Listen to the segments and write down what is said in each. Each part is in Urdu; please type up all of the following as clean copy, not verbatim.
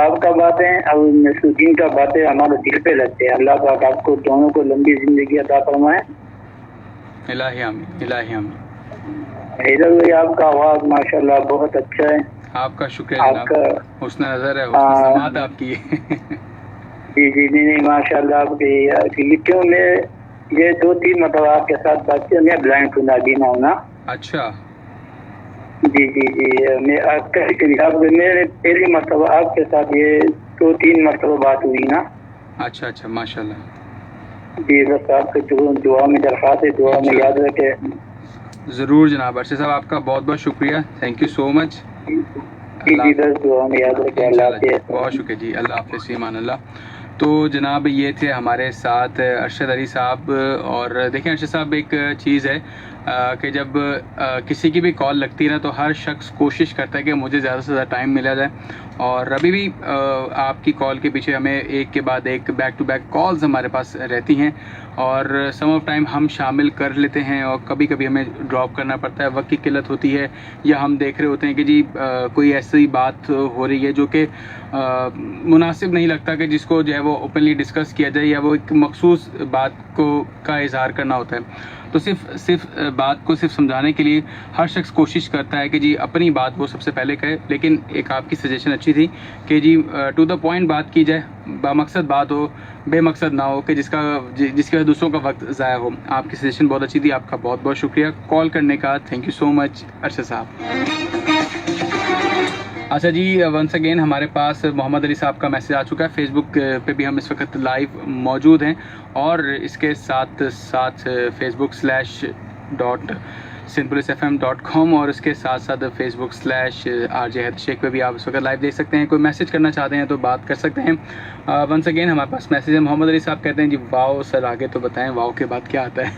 آپ کا باتیں اور نصرالدین کا باتیں ہمارے دل پہ لگتے ہیں. اللہ پاک آپ کو دونوں کو لمبی زندگی عطا فرمائے. الہی آمین، الہی آمین. حیدر بھائی آپ کا آواز ماشاءاللہ بہت اچھا ہے. آپ کا شکریہ آپ جناب. کا حسن نظر ہے، حسن سماعت آپ کی. جی جی نہیں ماشاء اللہ آپ کی کیوں میں یہ 2-3 مرتبہ آپ کے ساتھ بات کی. میں بلائنڈ ہوں، نابینا ہوں نا. اچھا. جی جی جی میں آپ کا میرے پہلی مرتبہ آپ کے ساتھ یہ 2-3 مرتبہ بات ہوئی نا. اچھا اچھا، ماشاء اللہ. جی بس آپ کے دعا میں درخواست ہے، دعا میں یاد رکھے. ضرور جناب. ارشد صاحب آپ کا بہت بہت شکریہ. تھینک یو سو مچ. جی جی بس دعا میں یاد رکھے. اللہ حافظ. بہت شکریہ جی. اللہ حافظ. ایمان اللہ. تو جناب یہ تھے ہمارے ساتھ ارشد علی صاحب. اور دیکھیں ارشد صاحب، ایک چیز ہے کہ جب کسی کی بھی کال لگتی ہے نا تو ہر شخص کوشش کرتا ہے کہ مجھے زیادہ سے زیادہ ٹائم ملا جائے. اور ابھی بھی آپ کی کال کے پیچھے ہمیں ایک کے بعد ایک بیک ٹو بیک کالز ہمارے پاس رہتی ہیں، اور سم آف ٹائم ہم شامل کر لیتے ہیں اور کبھی کبھی ہمیں ڈراپ کرنا پڑتا ہے. وقت کی قلت ہوتی ہے، یا ہم دیکھ رہے ہوتے ہیں کہ جی کوئی ایسی بات ہو رہی ہے جو کہ مناسب نہیں لگتا کہ جس کو جو ہے وہ اوپنلی ڈسکس کیا جائے، یا وہ ایک مخصوص بات کا اظہار کرنا ہوتا ہے. تو صرف بات کو صرف سمجھانے کے لیے ہر شخص کوشش کرتا ہے کہ جی اپنی بات وہ سب سے پہلے کہے. لیکن ایک آپ کی سجیشن اچھی تھی کہ جی ٹو دا پوائنٹ بات کی جائے، بامقصد بات ہو، بے مقصد نہ ہو کہ جس کی وجہ دوسروں کا وقت ضائع ہو. آپ کی سجیشن بہت اچھی تھی. آپ کا بہت بہت شکریہ کال کرنے کا. تھینک یو سو مچ ارشد صاحب. اچھا جی، ونس اگین ہمارے پاس محمد علی صاحب کا میسج آ چکا ہے. فیس بک پہ بھی ہم اس وقت لائیو موجود ہیں، اور اس کے ساتھ فیس بک /simplicefm.com اور اس کے ساتھ فیس بک /RJ حیدر شیخ پہ بھی آپ اس وقت لائیو دیکھ سکتے ہیں. کوئی میسج کرنا چاہتے ہیں تو بات کر سکتے ہیں. ونس اگین ہمارے پاس میسج ہے. محمد علی صاحب کہتے ہیں جی واؤ سر، آگے تو بتائیں واؤ کے بعد کیا آتا ہے.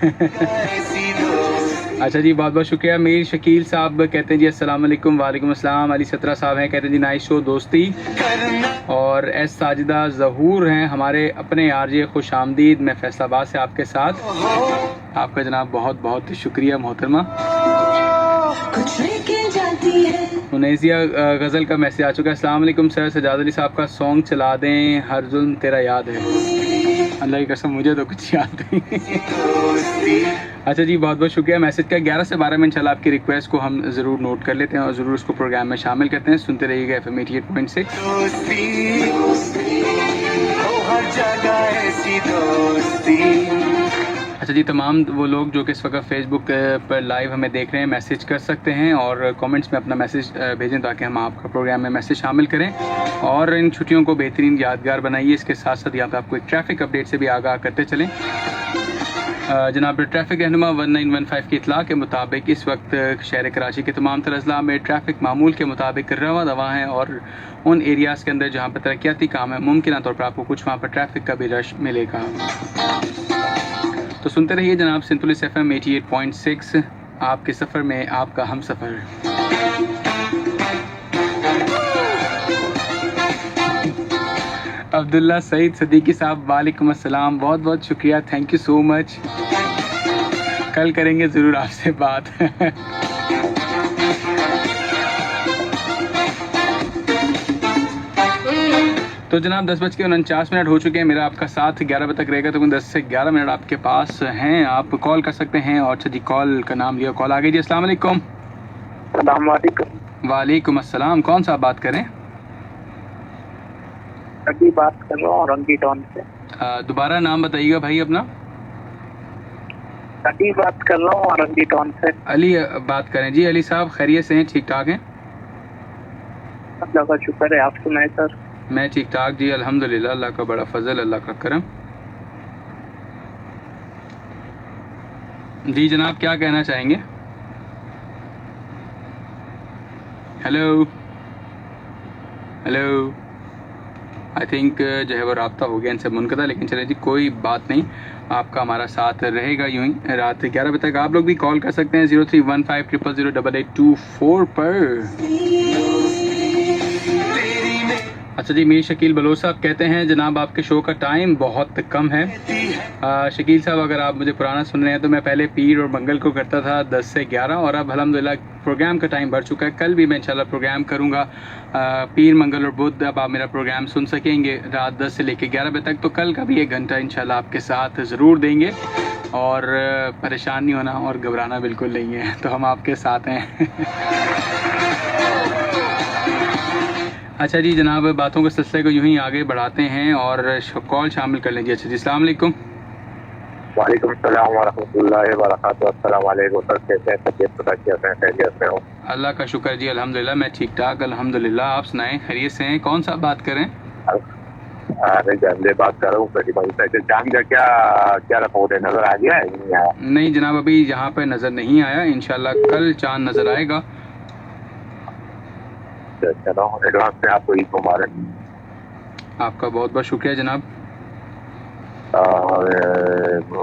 اچھا جی، بہت بہت شکریہ. میر شکیل صاحب کہتے ہیں جی السلام علیکم. وعلیکم السلام. علی سترہ صاحب ہیں، کہتے ہیں جی نائس شو دوستی. اور ایس ساجدہ ظہور ہیں ہمارے اپنے RJ، خوش آمدید. میں فیصل آباد سے آپ کے ساتھ. آپ کا جناب بہت بہت شکریہ محترمہ. منیزیہ غزل کا میسج آ چکا ہے. السلام علیکم سر، سجاد علی صاحب کا سانگ چلا دیں، ہر ظلم تیرا یاد ہے. اللہ کی قسم مجھے تو کچھ یاد نہیں. اچھا جی، بہت بہت شکریہ میسج کا. 11 سے 12 میں انشاءاللہ آپ کی ریکویسٹ کو ہم ضرور نوٹ کر لیتے ہیں اور ضرور اس کو پروگرام میں شامل کرتے ہیں. سنتے رہیے گا FM 88.6. اچھا جی، تمام وہ لوگ جو کہ اس وقت فیس بک پر لائیو ہمیں دیکھ رہے ہیں میسج کر سکتے ہیں اور کامنٹس میں اپنا میسج بھیجیں تاکہ ہم آپ کا پروگرام میں میسج شامل کریں اور ان چھٹیوں کو بہترین یادگار بنائیے. اس کے ساتھ ساتھ یہاں پہ آپ کو ایک ٹریفک اپڈیٹ سے بھی آگاہ کرتے چلیں. جناب ٹریفک رہنما 1915 کی اطلاع کے مطابق اس وقت شہر کراچی کے تمام تر اضلاع میں ٹریفک معمول کے مطابق رواں دواں ہیں، اور ان ایریاز کے اندر جہاں پر ترقیاتی کام ہے ممکنہ طور پر آپ کو کچھ وہاں پر ٹریفک کا بھی رش ملے گا. تو سنتے رہیے جناب سنتولس FM 88.6، آپ کے سفر میں آپ کا ہم سفر. عبداللہ سعید صدیقی صاحب وعلیکم السلام، بہت بہت شکریہ، تھینک یو سو مچ. کل کریں گے ضرور آپ سے بات. تو جناب 10:49 ہو چکے ہیں. میرا آپ کا ساتھ 11 بجے تک رہے گا، تو 10 سے 11 منٹ آپ کے پاس ہیں، آپ کال کر سکتے ہیں. اور اچھا جی، کال کا نام لیا، کال آ گئی جی. السلام علیکم. السلام علیکم. وعلیکم السلام. کون صاحب بات کریں؟ ابھی بات کر رہا ہوں رنگی ٹاؤن سے. دوبارہ نام بتائیے گا بھائی اپنا. ابھی بات کر رہا ہوں رنگی ٹاؤن سے. علی بات کریں جی. علی صاحب خیریت سے ہیں؟ ٹھیک ٹھاک ہیں؟ اللہ کا شکر ہے، آپ سنائیں سر. میں ٹھیک ٹھاک جی، الحمدللہ، اللہ کا بڑا فضل، اللہ کا کرم. جی جناب، کیا کہنا چاہیں گے؟ Hello hello. آئی تھنک جو ہے وہ رابطہ ہو گیا ان سے منقطع، لیکن چلے جی کوئی بات نہیں، آپ کا ہمارا ساتھ رہے گا یوں ہی رات 11 بجے تک. آپ لوگ بھی کال کر سکتے ہیں 0315000824 پر. اچھا اچھا جی، میر شکیل بلوچ صاحب کہتے ہیں جناب آپ کے شو کا ٹائم بہت کم ہے. شکیل صاحب اگر آپ مجھے پرانا سن رہے ہیں تو میں پہلے پیر اور منگل کو کرتا تھا 10 سے 11 اور اب الحمدللہ پروگرام کا ٹائم بڑھ چکا ہے. کل بھی میں انشاءاللہ پروگرام کروں گا پیر منگل اور بدھ. اب آپ میرا پروگرام سن سکیں گے رات 10 سے لے کے 11 بجے تک. تو کل کا بھی 1 گھنٹہ انشاءاللہ آپ کے ساتھ ضرور دیں گے اور پریشان نہیں ہونا اور گھبرانا بالکل نہیں ہے. تو ہم آپ کے ساتھ ہیں. اچھا جی جناب، باتوں کے سلسلے کو یوں ہی آگے بڑھاتے ہیں اور کال شامل کر لیجیے. اچھا جی، السلام علیکم. وعلیکم السلام ورحمۃ اللہ وبرکاتہ. السلام علیکم سر، کیسے ہیں؟ خیریت سے ہوں؟ اللہ کا شکر جی، الحمدللہ میں ٹھیک ٹھاک الحمدللہ. آپ سنائیں، خیریت سے ہیں؟ کون سا بات کریں؟ ارے جان بات کر رہا ہوں. جان کا کیا رپورٹ ہے؟ نظر آ گیا ہے؟ نہیں جناب، ابھی یہاں پہ نظر نہیں آیا. انشاءاللہ کل چاند نظر آئے گا. چلو ایڈوانس میں آپ کو عید مبارک. آپ کا بہت بہت شکریہ جناب. اور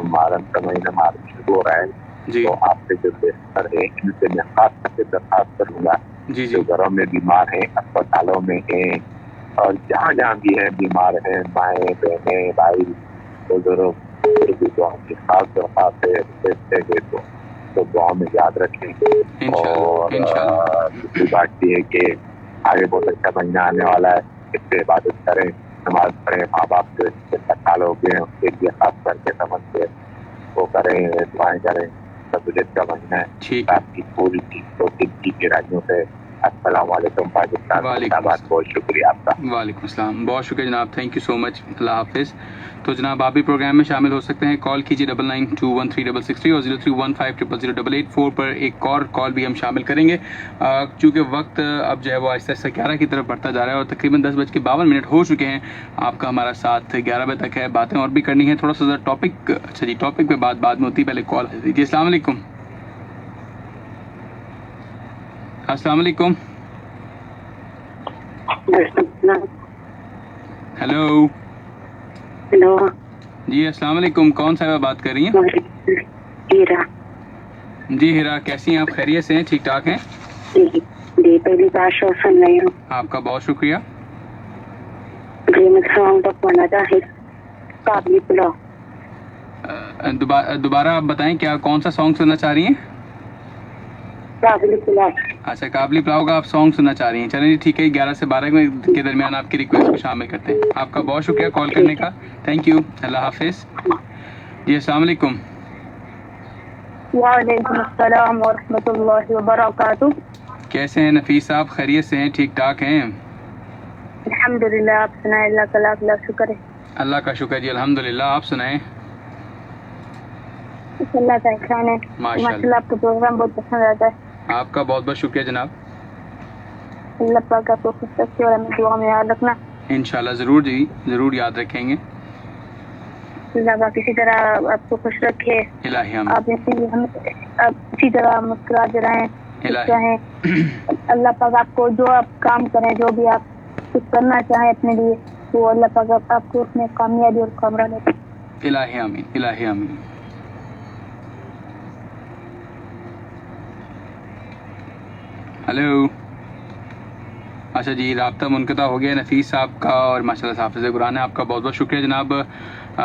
محرم کا مہینہ محرم شروع ہو رہا ہے جی تو آپ سے جو بہتر ہے ان سے میں خاص کر کے درخواست کروں گا جی جو گھروں میں بیمار ہیں، اسپتالوں میں ہیں اور جہاں جہاں بھی ہیں بیمار ہیں، مائیں بہنیں بھائی بزرگ کی خاص درخواست ہے تو دعا میں یاد رکھیں. اور دوسری بات یہ ہے کہ آگے بہت اچھا مہینہ آنے والا ہے، اس سے عبادت کریں، نماز پڑھیں، ماں باپ سے سال ہو گئے اس کے لیے خاص کر کے سمجھ کے وہ کریں، دعائیں کریں. سہولت کا مہینہ ہے. آپ کی پوری کی راجیوں سے السلام علیکم پاکستان. بہت شکریہ آپ کا. وعلیکم السلام، بہت شکریہ جناب، تھینک یو سو مچ. اللہ حافظ. تو جناب آپ بھی پروگرام میں شامل ہو سکتے ہیں. کال کیجیے 99213663 اور 0315008884 پر. ایک اور کال بھی ہم شامل کریں گے چونکہ وقت اب جو ہے وہ آہستہ آہستہ 11 کی طرف بڑھتا جا رہا ہے اور تقریباً 10:52 ہو چکے ہیں. آپ کا ہمارا ساتھ 11 بجے تک ہے. باتیں اور بھی کرنی ہے، تھوڑا سا ٹاپک. اچھا جی، ٹاپک پہ بعد میں ہوتی ہے، پہلے کال دیجیے. السلام علیکم. السلام علیکم. ہیلو. ہیلو جی السلام علیکم، کون صاحبہ بات کر رہی ہیں؟ ہیرا. جی ہیرا، کیسی ہیں آپ؟ خیریت سے ہیں؟ ٹھیک ٹھاک ہیں؟ جی پہلی بار شو سن رہی ہوں. آپ کا بہت شکریہ. جی میں سانگ بکوانا چاہیے قابلی پلاؤ. دوبارہ آپ بتائیں کیا کون سا سانگ سننا چاہ رہی ہیں؟ قابلی پلاؤ. اچھا، قابلی پلاؤ کا آپ سانگ سننا چاہ رہی ہیں. چلیں جی ٹھیک ہے، 11 سے 12 کے درمیان آپ کی ریکویسٹ کو شامل کرتے ہیں. آپ کا بہت شکریہ کال کرنے کا، تھینک یو. اللہ حافظ. جی السلام علیکم. وعلیکم السلام ورحمۃ اللہ وبرکاتہ. کیسے ہیں نفیس صاحب؟ خیریت سے ہیں؟ ٹھیک ٹھاک ہیں؟ الحمدللہ. آپ سنائیں؟ اللہ کا لاکھ لاکھ شکر ہے. اللہ کا شکر جی الحمدللہ. آپ سنائیں؟ اللہ کا احسان ہے. ماشاء اللہ آپ کا پروگرام بہت پسند آتا ہے. آپ کا بہت بہت شکریہ جناب. اللہ پاک آپ کو خوش رکھے اور ہمیں دعا میں یاد رکھنا. انشاءاللہ ضرور جی، ضرور یاد رکھیں گے. اللہ پاک اسی طرح آپ کو خوش رکھے. الہی آمین. آپ اسی طرح مسکراتے رہیں. اللہ پاک آپ کو جو آپ کام کریں، جو بھی آپ کچھ کرنا چاہیں اپنے لیے، وہ اللہ پاک آپ کو اس میں کامیابی اور کامرانی دے. الہی آمین، الہی آمین. ہلو. اچھا جی، رابطہ منقطع ہو گیا نفیس صاحب کا اور ماشاء اللہ حافظ قرآن ہے. آپ کا بہت بہت شکریہ جناب،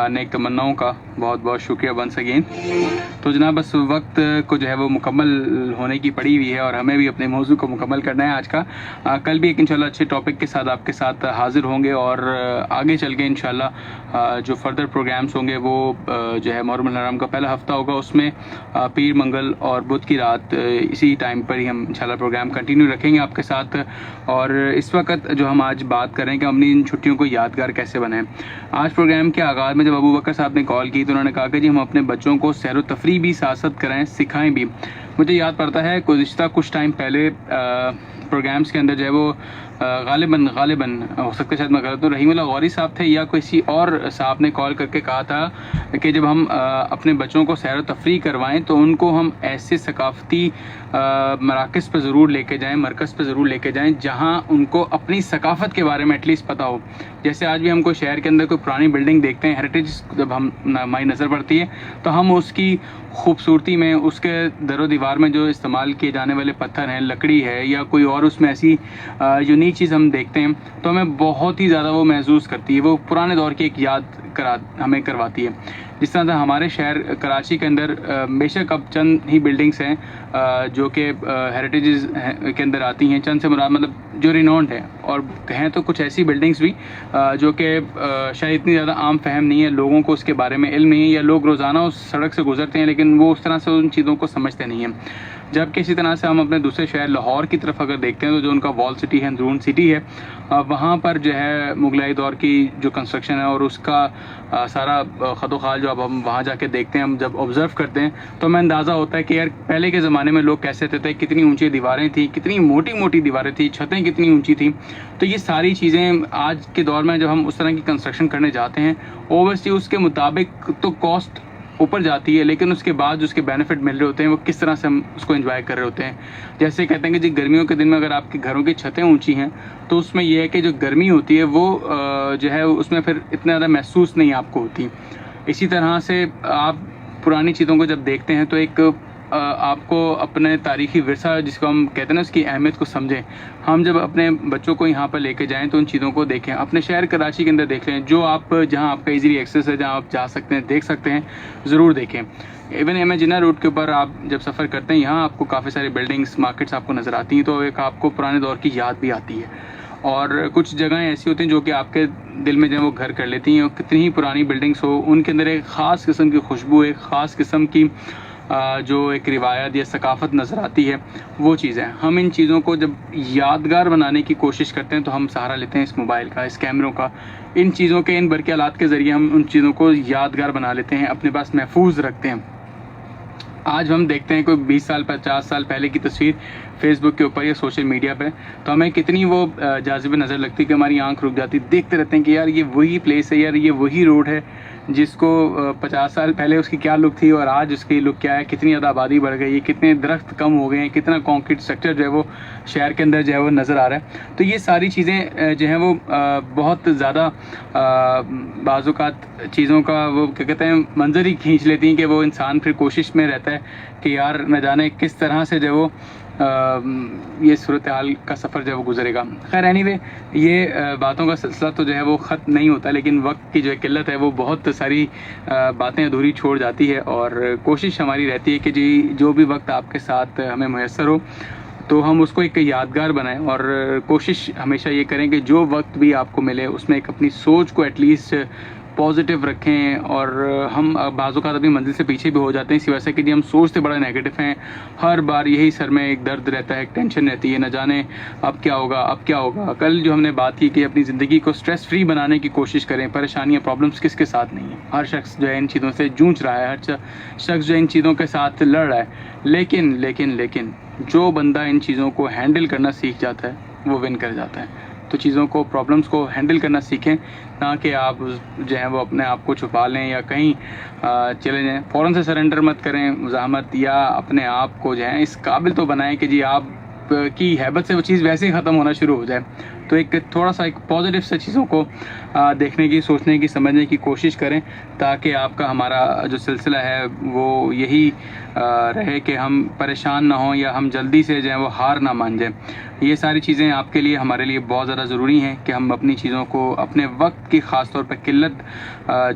نیک تمناؤں کا بہت بہت شکریہ ونس اگین. تو جناب بس وقت کو جو ہے وہ مکمل ہونے کی پڑی ہوئی ہے اور ہمیں بھی اپنے موضوع کو مکمل کرنا ہے آج کا. کل بھی ایک انشاءاللہ اچھے ٹاپک کے ساتھ آپ کے ساتھ حاضر ہوں گے اور آگے چل کے انشاءاللہ جو فردر پروگرامز ہوں گے وہ جو ہے محرم الحرام کا پہلا ہفتہ ہوگا، اس میں پیر منگل اور بدھ کی رات اسی ٹائم پر ہی ہم انشاءاللہ پروگرام کنٹینیو رکھیں گے آپ کے ساتھ. اور اس وقت جو ہم آج بات کریں کہ ہم نے ان چھٹیوں کو یادگار کیسے بنائیں. آج پروگرام کے آغاز میں جب ابو بکر صاحب نے کال کی تو انہوں نے کہا کہ جی ہم اپنے بچوں کو سیر و تفریح بھی سیاست کرائیں، سکھائیں بھی. مجھے یاد پڑتا ہے گزشتہ کچھ ٹائم پہلے پروگرامز کے اندر جو ہے وہ غالباً ہو سکتا ہے شاید میں غلط ہوں، رحیم اللہ غوری صاحب تھے یا کسی اور صاحب نے کال کر کے کہا تھا کہ جب ہم اپنے بچوں کو سیر و تفریح کروائیں تو ان کو ہم ایسے ثقافتی مراکز پہ ضرور لے کے جائیں، مرکز پہ ضرور لے کے جائیں جہاں ان کو اپنی ثقافت کے بارے میں ایٹ لیسٹ پتہ ہو. جیسے آج بھی ہم کوئی شہر کے اندر کوئی پرانی بلڈنگ دیکھتے ہیں، ہیریٹیج جب ہماری نظر پڑتی ہے تو ہم اس کی خوبصورتی میں، اس کے در و دیوار میں جو استعمال کیے جانے والے پتھر ہیں، لکڑی ہے یا کوئی اور اور اس میں ایسی یونیک چیز ہم دیکھتے ہیں تو ہمیں بہت ہی زیادہ وہ محسوس کرتی ہے، وہ پرانے دور کی ایک یاد ہمیں کرواتی ہے. جس طرح سے ہمارے شہر کراچی کے اندر بے شک اب چند ہی بلڈنگس ہیں جو کہ ہیریٹیجز کے اندر آتی ہیں، چند سے مراد مطلب جو رینونڈ ہے، اور ہیں تو کچھ ایسی بلڈنگس بھی جو کہ شاید اتنی زیادہ عام فہم نہیں ہے، لوگوں کو اس کے بارے میں علم نہیں ہے، یا لوگ روزانہ اس سڑک سے گزرتے ہیں لیکن وہ اس طرح سے ان چیزوں کو سمجھتے نہیں ہیں. جبکہ اسی طرح سے ہم اپنے دوسرے شہر لاہور کی طرف اگر دیکھتے ہیں تو جو ان کا وال سٹی ہے، اندرون سٹی ہے، وہاں پر جو ہے مغلائی دور کی جو کنسٹرکشن ہے اور اس کا سارا خد و خال جو اب ہم وہاں جا کے دیکھتے ہیں، ہم جب آبزرو کرتے ہیں تو ہمیں اندازہ ہوتا ہے کہ یار پہلے کے زمانے میں لوگ کیسے تھے، کتنی اونچی دیواریں تھیں، کتنی موٹی موٹی دیواریں تھیں، چھتیں کتنی اونچی تھیں. تو یہ ساری چیزیں آج کے دور میں جب ہم اس طرح کی کنسٹرکشن کرنے جاتے ہیں، اوبویسلی اس کے مطابق تو کاسٹ اوپر جاتی ہے، لیکن اس کے بعد جو اس کے بینیفٹ مل رہے ہوتے ہیں وہ کس طرح سے ہم اس کو انجوائے کر رہے ہوتے ہیں. جیسے کہتے ہیں کہ جی گرمیوں کے دن میں اگر آپ کے گھروں کی چھتیں اونچی ہیں تو اس میں یہ ہے کہ جو گرمی ہوتی ہے وہ جو ہے اس میں پھر اتنا زیادہ محسوس نہیں آپ کو ہوتی. اسی طرح سے آپ پرانی چیزوں کو جب دیکھتے ہیں تو ایک آپ کو اپنے تاریخی ورثہ جس کو ہم کہتے ہیں نا اس کی اہمیت کو سمجھیں. ہم جب اپنے بچوں کو یہاں پر لے کے جائیں تو ان چیزوں کو دیکھیں، اپنے شہر کراچی کے اندر دیکھ لیں، جو آپ جہاں آپ کا ایزیلی ایکسیس ہے، جہاں آپ جا سکتے ہیں، دیکھ سکتے ہیں، ضرور دیکھیں. ایون ایم اے جناح روڈ کے اوپر آپ جب سفر کرتے ہیں یہاں آپ کو کافی ساری بلڈنگس، مارکیٹس آپ کو نظر آتی ہیں، تو ایک آپ کو پرانے دور کی یاد بھی آتی ہے. اور کچھ جگہیں ایسی ہوتی ہیں جو کہ آپ کے دل میں جو ہے وہ گھر کر لیتی ہیں، اور کتنی ہی پرانی بلڈنگس ہو ان کے اندر ایک خاص قسم کی خوشبو، ایک خاص قسم کی جو ایک روایت یا ثقافت نظر آتی ہے. وہ چیزیں ہم ان چیزوں کو جب یادگار بنانے کی کوشش کرتے ہیں تو ہم سہارا لیتے ہیں اس موبائل کا، اس کیمروں کا، ان چیزوں کے ان برقی آلات کے ذریعے ہم ان چیزوں کو یادگار بنا لیتے ہیں، اپنے پاس محفوظ رکھتے ہیں. آج ہم دیکھتے ہیں کوئی 20 سال 50 سال پہلے کی تصویر فیس بک کے اوپر یا سوشل میڈیا پہ تو ہمیں کتنی وہ جاذب نظر لگتی ہے کہ ہماری آنکھ رک جاتی، دیکھتے رہتے ہیں کہ یار یہ وہی پلیس ہے، یار یہ وہی روڈ ہے جس کو 50 سال پہلے اس کی کیا لک تھی اور آج اس کی لک کیا ہے، کتنی زیادہ آبادی بڑھ گئی ہے، کتنے درخت کم ہو گئے ہیں، کتنا کانکریٹ اسٹرکچر جو ہے وہ شہر کے اندر جو ہے وہ نظر آ رہا ہے. تو یہ ساری چیزیں جو ہیں وہ بہت زیادہ بعض اوقات چیزوں کا وہ کیا کہتے ہیں منظر ہی کھینچ لیتی ہیں کہ وہ انسان پھر کوشش میں رہتا ہے کہ یار نہ جانے کس طرح سے جو ہے وہ یہ صورتحال کا سفر جو ہے وہ گزرے گا. خیر اینی وے یہ باتوں کا سلسلہ تو جو ہے وہ ختم نہیں ہوتا، لیکن وقت کی جو قلت ہے وہ بہت ساری باتیں ادھوری چھوڑ جاتی ہے، اور کوشش ہماری رہتی ہے کہ جی جو بھی وقت آپ کے ساتھ ہمیں میسر ہو تو ہم اس کو ایک یادگار بنائیں، اور کوشش ہمیشہ یہ کریں کہ جو وقت بھی آپ کو ملے اس میں ایک اپنی سوچ کو ایٹ لیسٹ پازیٹیو رکھیں. اور ہم بعض اوقات اپنی منزل سے پیچھے بھی ہو جاتے ہیں اسی وجہ سے کہ جی ہم سوچتے بڑا نیگیٹو ہیں، ہر بار یہی سر میں ایک درد رہتا ہے، ایک ٹینشن رہتی ہے، نہ جانے اب کیا ہوگا اب کیا ہوگا. کل جو ہم نے بات کی کہ اپنی زندگی کو اسٹریس فری بنانے کی کوشش کریں، پریشانیاں پرابلمس کس کے ساتھ نہیں ہیں، ہر شخص جو ہے ان چیزوں سے جونچ رہا ہے، ہر شخص جو ان چیزوں کے ساتھ لڑ رہا ہے، لیکن لیکن لیکن جو بندہ ان چیزوں کو ہینڈل کرنا سیکھ جاتا ہے وہ ون کر جاتا ہے. تو چیزوں کو پرابلمس کو ہینڈل کرنا سیکھیں، نہ کہ آپ جو ہیں وہ اپنے آپ کو چھپا لیں یا کہیں چلے جائیں. فوراً سے سرنڈر مت کریں مزاحمت، یا اپنے آپ کو جو ہے اس قابل تو بنائیں کہ جی آپ کی ہیبت سے وہ چیز ویسے ہی ختم ہونا شروع ہو جائے. تو ایک تھوڑا سا ایک پازیٹیو سے چیزوں کو دیکھنے کی، سوچنے کی، سمجھنے کی کوشش کریں تاکہ آپ کا ہمارا جو سلسلہ ہے وہ یہی رہے کہ ہم پریشان نہ ہوں یا ہم جلدی سے جو ہے وہ ہار نہ مان جائیں. یہ ساری چیزیں آپ کے لیے ہمارے لیے بہت زیادہ ضروری ہیں کہ ہم اپنی چیزوں کو، اپنے وقت کی خاص طور پہ قلت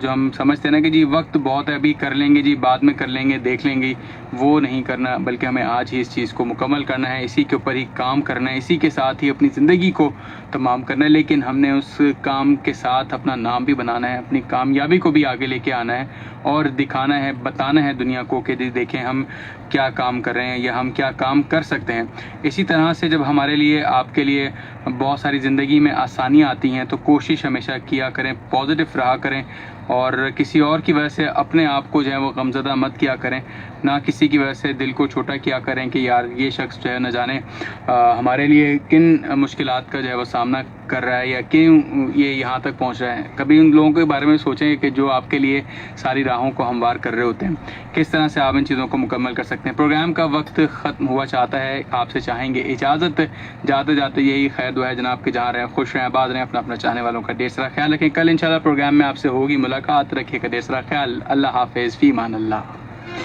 جو ہم سمجھتے ہیں نا کہ جی وقت بہت ہے ابھی کر لیں گے، جی بعد میں کر لیں گے، دیکھ لیں گے، وہ نہیں کرنا، بلکہ ہمیں آج ہی اس چیز کو مکمل کرنا ہے، اسی کے اوپر ہی کام کرنا ہے، اسی کے ساتھ ہی اپنی زندگی کو تمام کرنا ہے. لیکن ہم نے اس کام کے ساتھ اپنا نام بھی بنانا ہے، اپنی کامیابی کو بھی آگے لے کے آنا ہے اور دکھانا ہے، بتانا ہے دنیا کو کہ دیکھیں ہم کیا کام کر رہے ہیں یا ہم کیا کام کر سکتے ہیں. اسی طرح سے جب ہمارے لیے، آپ کے لیے بہت ساری زندگی میں آسانیاں آتی ہیں تو کوشش ہمیشہ کیا کریں، پازیٹیو رہا کریں، اور کسی اور کی وجہ سے اپنے آپ کو جو ہے وہ غمزدہ مت کیا کریں، نہ کسی کی وجہ سے دل کو چھوٹا کیا کریں کہ یار یہ شخص جو ہے نہ جانے ہمارے لیے کن مشکلات کا جو ہے وہ سامنا کر رہا ہے یا کیوں یہ یہاں تک پہنچ رہا ہے. کبھی ان لوگوں کے بارے میں سوچیں کہ جو آپ کے لیے ساری راہوں کو ہموار کر رہے ہوتے ہیں، کس طرح سے آپ ان چیزوں کو مکمل کر سکتے ہیں. پروگرام کا وقت ختم ہوا چاہتا ہے، آپ سے چاہیں گے اجازت. جاتے جاتے یہی خیر دعا ہے جناب کہ جہاں رہیں خوش رہیں، آباد رہیں، اپنا اپنا چاہنے والوں کا ڈھیر سارا خیال رکھیں. کل انشاءاللہ پروگرام میں آپ سے ہوگی ملاقات، رکھیے گا ڈھیر سارا خیال. اللہ حافظ، فی امان اللہ.